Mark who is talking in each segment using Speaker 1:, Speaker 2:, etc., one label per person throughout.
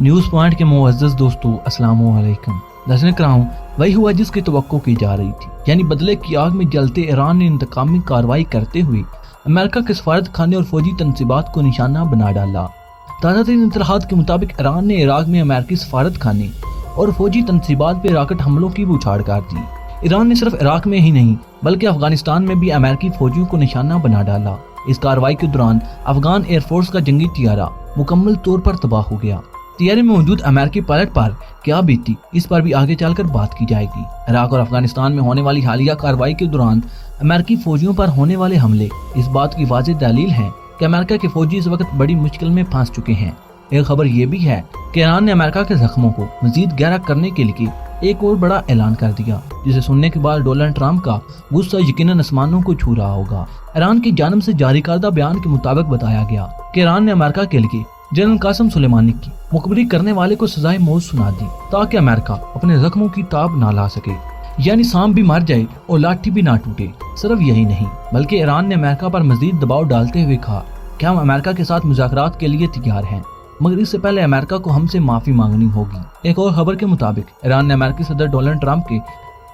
Speaker 1: News point के मुअज़्ज़ज़ दोस्तों अस्सलाम वालेकुम। दर्शक कराम, वही हुआ जिसकी तवक्को की जा रही थी, यानी बदले की आग में जलते ईरान ने इंतकामी कार्रवाई करते हुए अमेरिका के सफारत खाने और फौजी तनसीबात को निशाना बना डाला। ताज़ा तरीन इत्तलाहात के मुताबिक ईरान ने इराक में अमेरिकी सफारत खाने और फौजी तनसीबात पर रॉकेट हमलों की बौछार कर दी। ईरान ने सिर्फ इराक में ही नहीं बल्कि अफगानिस्तान में भी अमेरिकी फौजियों को निशाना बना डाला। इस कार्रवाई के दौरान अफगान एयरफोर्स का जंगी तियारा मुकम्मल तौर पर तबाह हो गया। तियारे में मौजूद अमेरिकी पायलट पर क्या बीती, इस पर भी आगे चलकर बात की जाएगी। इराक और अफगानिस्तान में होने वाली हालिया कार्रवाई के दौरान अमेरिकी फौजियों पर होने वाले हमले इस बात की वाज़ेह दलील है कि अमेरिका के फौजी इस वक्त बड़ी मुश्किल में फंस चुके हैं। एक खबर ये भी है कि ईरान ने अमेरिका के जख्मों को मजीद गहरा करने के लिए एक और बड़ा ऐलान कर दिया, जिसे सुनने के बाद डोनाल्ड ट्रंप का गुस्सा यकीनन आसमानों को छू रहा होगा। ईरान की जानिब से जारी करदा बयान के मुताबिक बताया गया कि ईरान ने अमेरिका के लिए जनरल कासिम सुलेमानी की मुखबरी करने वाले को सजाए मौत सुना दी, ताकि अमेरिका अपने जख्मों की ताब ना ला सके, यानी सांप भी मर जाए और लाठी भी ना टूटे। सिर्फ यही नहीं बल्कि ईरान ने अमेरिका पर मजीद दबाव डालते हुए कहा कि हम अमेरिका के साथ मुज़ाकरात के लिए तैयार हैं, मगर इससे पहले अमेरिका को हमसे माफी मांगनी होगी। एक और खबर के मुताबिक ईरान ने अमेरिकी सदर डोनाल्ड ट्रंप के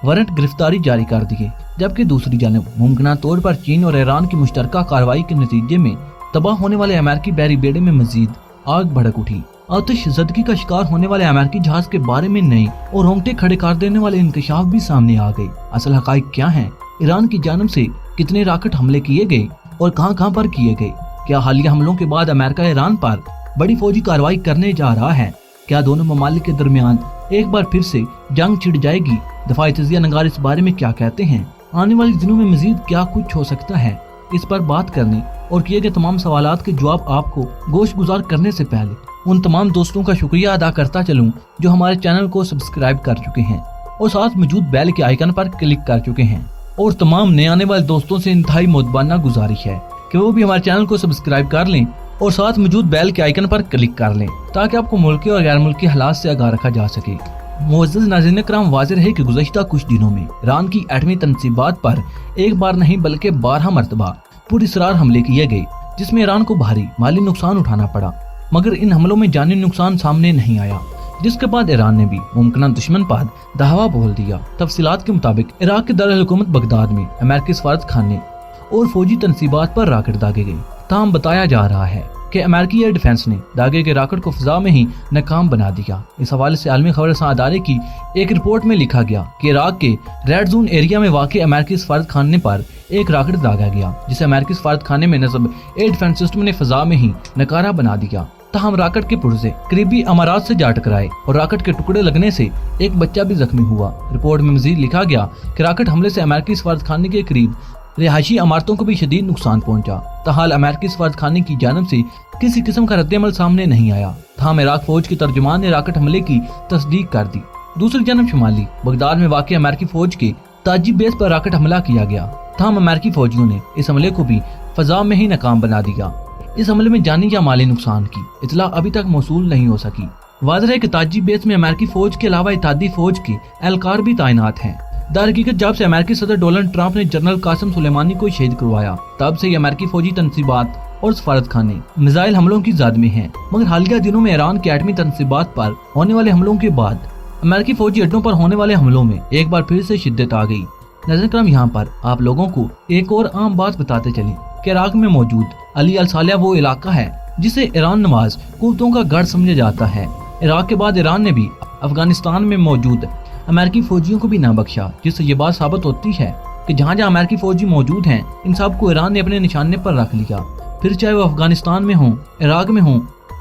Speaker 1: वारंट गिरफ्तारी जारी कर दिए, जबकि दूसरी जानब मुमकिन तौर पर चीन और ईरान की मुश्तरका कार्रवाई के नतीजे में तबाह होने वाले अमेरिकी बहरी बेड़े में मजीद आग भड़क उठी। आतिश ज़दगी का शिकार होने वाले अमेरिकी जहाज के बारे में नए और रोंगटे खड़े कर देने वाले इंकशाफ भी सामने आ गए। असल हकाइक क्या है, ईरान की जानिब से कितने रॉकेट हमले किए गए और कहां पर किए गए, क्या हालिया हमलों के बाद अमेरिका ईरान पर बड़ी फौजी कार्रवाई करने जा रहा है, क्या दोनों ममालिक के दरमियान एक बार फिर से जंग छिड़ जाएगी। दफाई तजिया नगार इस बारे में क्या कहते हैं, आने वाले दिनों में मजीद क्या कुछ हो सकता है, इस पर बात करने और किए गए तमाम सवालात के जवाब आपको गोश गुजार करने से पहले उन तमाम दोस्तों का शुक्रिया अदा करता चलूं जो हमारे चैनल को सब्सक्राइब कर चुके हैं और साथ मौजूद बेल के आइकन पर क्लिक कर चुके हैं, और तमाम नए आने वाले दोस्तों से इंतहाई मुतबाना गुजारिश है कि वो भी हमारे चैनल को सब्सक्राइब कर लें और साथ मौजूद बेल के आइकन पर क्लिक कर लें, ताकि आपको मुल्की और गैर मुल्की हालात से आगाह रखा जा सके। मुअज़्ज़ज़ नाज़रीन किराम, वाज़ेह है कि गुज़श्ता कुछ दिनों में ईरान की एटमी तनसीबात पर एक बार नहीं बल्कि 12 मरतबा पुरअसरार हमले किए गए, जिसमें ईरान को भारी माली नुकसान उठाना पड़ा, मगर इन हमलों में जानी नुकसान सामने नहीं आया, जिसके बाद ईरान ने भी मुमकिन दुश्मन पर दावा बोल दिया। तफसीलात के मुताबिक इराक के दारुल हुकूमत बगदाद में अमेरिकी सफारत खाने और फौजी तनसीबात पर रॉकेट दागे गए। ताहम बताया जा रहा है कि अमेरिकी एयर डिफेंस ने दागे के रॉकेट को फिजा में ही नाकाम बना दिया। इस हवाले से आलमी खबर अदारे की एक रिपोर्ट में लिखा गया कि इराक के रेड जोन एरिया में वाक़ अमेरिकी सफारत खाने पर एक रॉकेट दागा गया, जिसे अमेरिकी सफारत खाने में नस्ब एयर डिफेंस सिस्टम ने फिजा में ही नकारा बना दिया। ताहम रॉकेट के पुर्जे करीबी अमारात से जा टकराए और रॉकेट के टुकड़े लगने से एक बच्चा भी जख्मी हुआ। रिपोर्ट में मजीद लिखा गया कि रॉकेट हमले से अमेरिकी सफारत खाने के करीब रिहायशी इमारतों को भी शदीद नुकसान पहुंचा। ताहाल अमेरिकी सफारत खाने की जानिब से किसी किस्म का रद्द-ए-अमल सामने नहीं आया। ताहम इराक फौज के तर्जुमान ने रॉकेट हमले की तस्दीक कर दी। दूसरी जानब शुमाली बगदाद में वाक़ अमेरिकी फौज के ताजी बेस पर रॉकेट हमला किया गया। ताहम अमेरिकी फौजियों ने इस हमले को भी फजा में ही नाकाम बना दिया। इस हमले में जानी या माली नुकसान की इतला अभी तक मौसूल नहीं हो सकी। वाज़ेह है कि ताजी बेस में अमेरिकी फौज के अलावा इत्तेहादी फौज के एहलकार भी तैनात हैं। दरहकीकत जब से अमेरिकी सदर डोनाल्ड ट्रंप ने जनरल कासिम सुलेमानी को शहीद करवाया, तब से अमेरिकी फौजी तनसीबात और सफारत खाने मिसाइल हमलों की ज़द में हैं। मगर हालिया दिनों में ईरान की एटमी तनसीबात पर होने वाले हमलों के बाद अमेरिकी फौजी अड्डों पर होने वाले हमलों में एक बार फिर से शिद्दत आ गई। नज़र करम, यहाँ पर आप लोगों को एक और आम बात बताते चले कि इराक में मौजूद अली अल सालिया वो इलाका है जिसे ईरान नवाज कुव्वतों का गढ़ समझा जाता है। इराक के बाद ईरान ने भी अफगानिस्तान में मौजूद अमेरिकी फौजियों को भी ना बख्शा, जिससे ये बात साबित होती है कि जहाँ जहाँ अमेरिकी फौजी मौजूद हैं, इन सब को ईरान ने अपने निशाने पर रख लिया, फिर चाहे वो अफगानिस्तान में हो, इराक में हो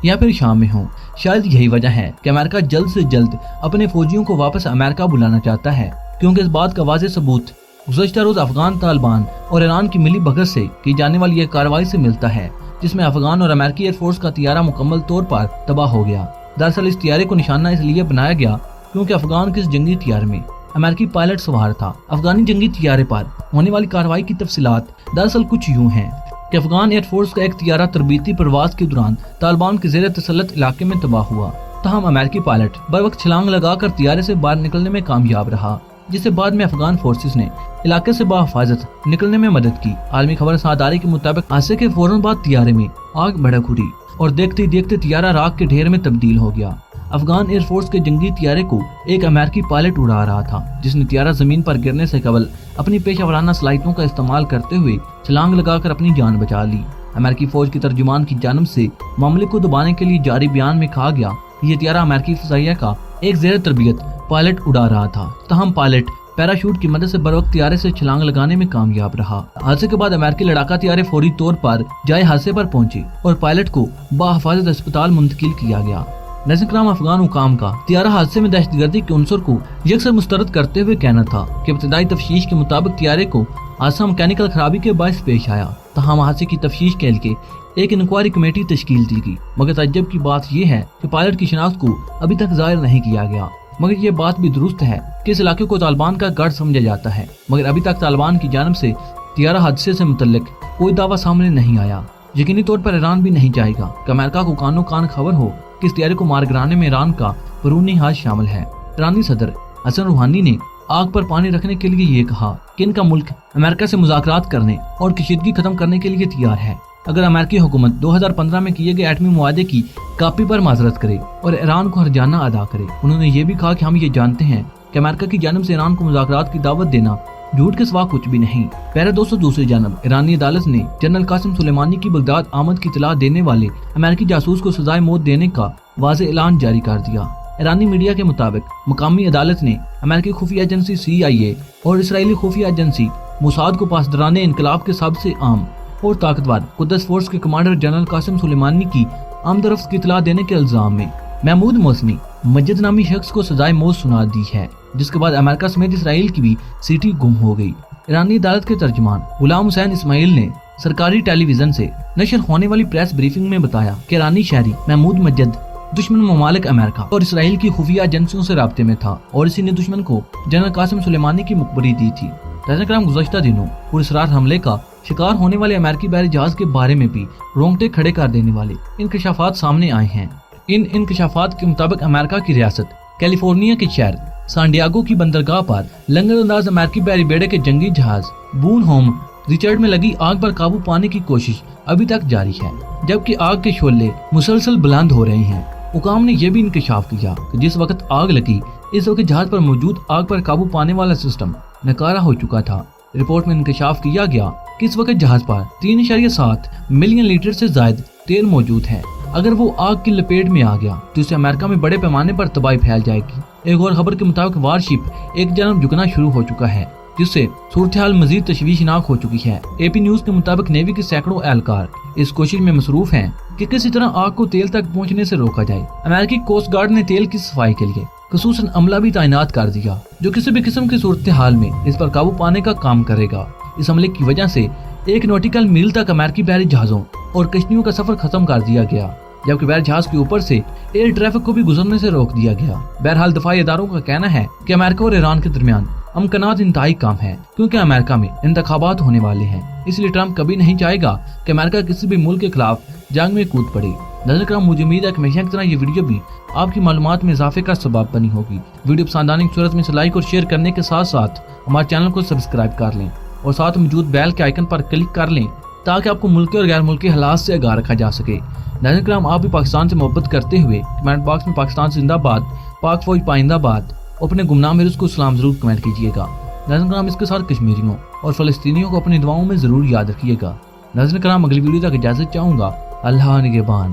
Speaker 1: या फिर शाम में हो। शायद यही वजह है कि अमेरिका जल्द से जल्द अपने फौजियों को वापस अमेरिका बुलाना चाहता है, क्योंकि इस बात का वाज़ेह सबूत गुज़श्ता रोज अफगान तालिबान और ईरान की मिली भगत से की जाने वाली एक कार्रवाई से मिलता है, जिसमें अफगान और अमेरिकी एयरफोर्स का तियारा मुकम्मल तौर पर तबाह हो गया। दरअसल इस तियारे को निशाना इसलिए बनाया गया क्योंकि अफगान के इस जंगी तियारे में अमेरिकी पायलट सवार था। अफगानी जंगी तियारे पर होने वाली कार्रवाई की तफसीलात दरअसल कुछ यूं हैं कि अफगान एयरफोर्स का एक तियारा तरबीती प्रवास के दौरान तालिबान के ज़ेर तसल्लुत इलाके में तबाह हुआ। ताहम अमेरिकी पायलट बर वक्त छलांग लगाकर तियारे से बाहर निकलने में कामयाब रहा, जिससे बाद में अफगान फोर्सेस ने इलाके से बाहिफाजत निकलने में मदद की। आलमी खबर अदारे के मुताबिक हादसे के फौरन बाद तियारे में आग भड़क उठी और देखते ही देखते तियारा राख के ढेर में तब्दील हो गया। افغان ایئر فورس کے جنگی طیارے کو ایک امریکی پائلٹ اڑا رہا تھا، جس نے طیارہ زمین پر گرنے سے قبل اپنی پیشہ ورانہ صلاحیتوں کا استعمال کرتے ہوئے چھلانگ لگا کر اپنی جان بچا لی۔ امریکی فوج کے ترجمان کی جانب سے معاملے کو دبانے کے لیے جاری بیان میں کہا گیا کہ یہ طیارہ امریکی فضائیہ کا ایک زیر تربیت پائلٹ اڑا رہا تھا، تاہم پائلٹ پیراشوٹ کی مدد سے بروقت طیارے سے چھلانگ لگانے میں کامیاب رہا۔ حادثے کے بعد امریکی لڑاکا طیارے فوری طور پر جائے حادثے پر پہنچے اور پائلٹ کو بحفاظت اسپتال منتقل کیا گیا۔ ناظرین کرام، افغان حکام کا طیارہ حادثے میں دہشت گردی کے عنصر کو یکسر مسترد کرتے ہوئے کہنا تھا کہ ابتدائی تفتیش کے مطابق طیارے کو حادثہ مکینیکل خرابی کے باعث پیش آیا، تاہم حادثے کی تفتیش کے لیے ایک انکوائری کمیٹی تشکیل دی گئی، مگر تعجب کی بات یہ ہے کہ پائلٹ کی شناخت کو ابھی تک ظاہر نہیں کیا گیا۔ مگر یہ بات بھی درست ہے کہ اس علاقے کو طالبان کا گڑھ سمجھا جاتا ہے، مگر ابھی تک طالبان کی جانب سے طیارہ حادثے سے متعلق کوئی دعویٰ سامنے نہیں آیا۔ یقینی طور پر ایران بھی نہیں چاہے گا کہ امریکہ کو کانوں کان خبر ہو کہ اس طیارے کو مار گرانے میں ایران کا بیرونی ہاتھ شامل ہے۔ ایرانی صدر حسن روحانی نے آگ پر پانی رکھنے کے لیے یہ کہا کہ ان کا ملک امریکہ سے مذاکرات کرنے اور کشیدگی ختم کرنے کے لیے تیار ہے اگر امریکی حکومت 2015 میں کیے گئے ایٹمی معاہدے کی کاپی پر معذرت کرے اور ایران کو ہرجانہ ادا کرے۔ انہوں نے یہ بھی کہا کہ ہم یہ جانتے ہیں کہ امریکہ کی جانب سے ایران کو مذاکرات کی دعوت دینا جھوٹ کے سوا کچھ بھی نہیں۔ پیارے دوستو، دوسری جانب ایرانی عدالت نے جنرل قاسم سلیمانی کی بغداد آمد کی اطلاع دینے والے امریکی جاسوس کو سزائے موت دینے کا واضح اعلان جاری کر دیا۔ ایرانی میڈیا کے مطابق مقامی عدالت نے امریکی خفیہ ایجنسی CIA اور اسرائیلی خفیہ ایجنسی موساد کو پاسداران انقلاب کے سب سے عام اور طاقتور قدس فورس کے کمانڈر جنرل قاسم سلیمانی کی آمد و رفت کی اطلاع دینے کے الزام میں محمود موسمی مجد نامی شخص کو سزائے موت سنا دی ہے، جس کے بعد امریکہ سمیت اسرائیل کی بھی سیٹی گم ہو گئی۔ ایرانی عدالت کے ترجمان غلام حسین اسماعیل نے سرکاری ٹیلی ویژن سے نشر ہونے والی پریس بریفنگ میں بتایا کہ ایرانی شہری محمود مجد دشمن ممالک امریکہ اور اسرائیل کی خفیہ ایجنسیوں سے رابطے میں تھا اور اسی نے دشمن کو جنرل قاسم سلیمانی کی مخبری دی تھی۔ ناظرین کرام، گزشتہ دنوں پراسرار حملے کا شکار ہونے والے امریکی بحری جہاز کے بارے میں بھی رونگٹے کھڑے کر دینے والے انکشافات سامنے آئے ہیں۔ ان انکشافات کے مطابق امریکہ کی ریاست کیلیفورنیا کے شہر سان ڈیاگو کی بندرگاہ پر لنگر انداز امریکی بحری بیڑے کے جنگی جہاز بون ہوم ریچرڈ میں لگی آگ پر قابو پانے کی کوشش ابھی تک جاری ہے، جبکہ آگ کے شعلے مسلسل بلند ہو رہے ہیں۔ حکام نے یہ بھی انکشاف کیا کہ جس وقت آگ لگی اس وقت جہاز پر موجود آگ پر قابو پانے والا سسٹم ناکارہ ہو چکا تھا۔ رپورٹ میں انکشاف کیا گیا کہ اس وقت جہاز پر 3.7 ملین لیٹر سے زائد تیل موجود ہے۔ اگر وہ آگ کی لپیٹ میں آ گیا تو اسے امریکہ میں بڑے پیمانے پر تباہی پھیل جائے گی۔ ایک اور خبر کے مطابق وار شپ ایک جانب جھکنا شروع ہو چکا ہے، جس سے صورتحال مزید تشویشناک ہو چکی ہے۔ AP نیوز کے مطابق نیوی کے سینکڑوں اہلکار اس کوشش میں مصروف ہیں کہ کسی طرح آگ کو تیل تک پہنچنے سے روکا جائے۔ امریکی کوسٹ گارڈ نے تیل کی صفائی کے لیے خصوصاً عملہ بھی تعینات کر دیا جو کسی بھی قسم کی صورتحال میں اس پر قابو پانے کا کام کرے گا۔ اس عملے کی وجہ سے 1 نوٹیکل میل تک امریکی بحری جہازوں اور کشتیوں کا سفر ختم کر دیا گیا، جبکہ بحری جہاز کے اوپر سے ایئر ٹریفک کو بھی گزرنے سے روک دیا گیا۔ بہرحال دفاعی اداروں کا کہنا ہے کہ امریکہ اور ایران کے درمیان امکانات انتہائی کم ہیں، کیونکہ امریکہ میں انتخابات ہونے والے ہیں، اس لیے ٹرمپ کبھی نہیں چاہے گا کہ امریکہ کسی بھی ملک کے خلاف جنگ میں کود پڑے۔ ناظرین کرام، مجھے امید ہے کہ ہمیشہ کی طرح یہ ویڈیو بھی آپ کی معلومات میں اضافے کا سبب بنی ہوگی۔ ویڈیو پسند آنے کی صورت میں اسے لائک اور شیئر کرنے کے ساتھ ساتھ ہمارے چینل کو سبسکرائب کر لیں اور ساتھ موجود بیل کے آئیکن پر کلک کر لیں تاکہ آپ کو ملکی اور غیر ملکی حالات سے آگاہ رکھا جا سکے۔ ناظرین کرام، آپ بھی پاکستان سے محبت کرتے ہوئے کمنٹ باکس میں پاکستان زندہ باد، پاک فوج پائندہ باد اور اپنے گمنام ہیروز کو سلام ضرور کمنٹ کیجیے گا۔ ناظرین کرام، اس کے ساتھ کشمیریوں اور فلسطینیوں کو اپنی دعاؤں میں ضرور یاد رکھیے گا۔ ناظرین کرام، اگلی ویڈیو تک اجازت چاہوں گا۔ اللہ نگہبان۔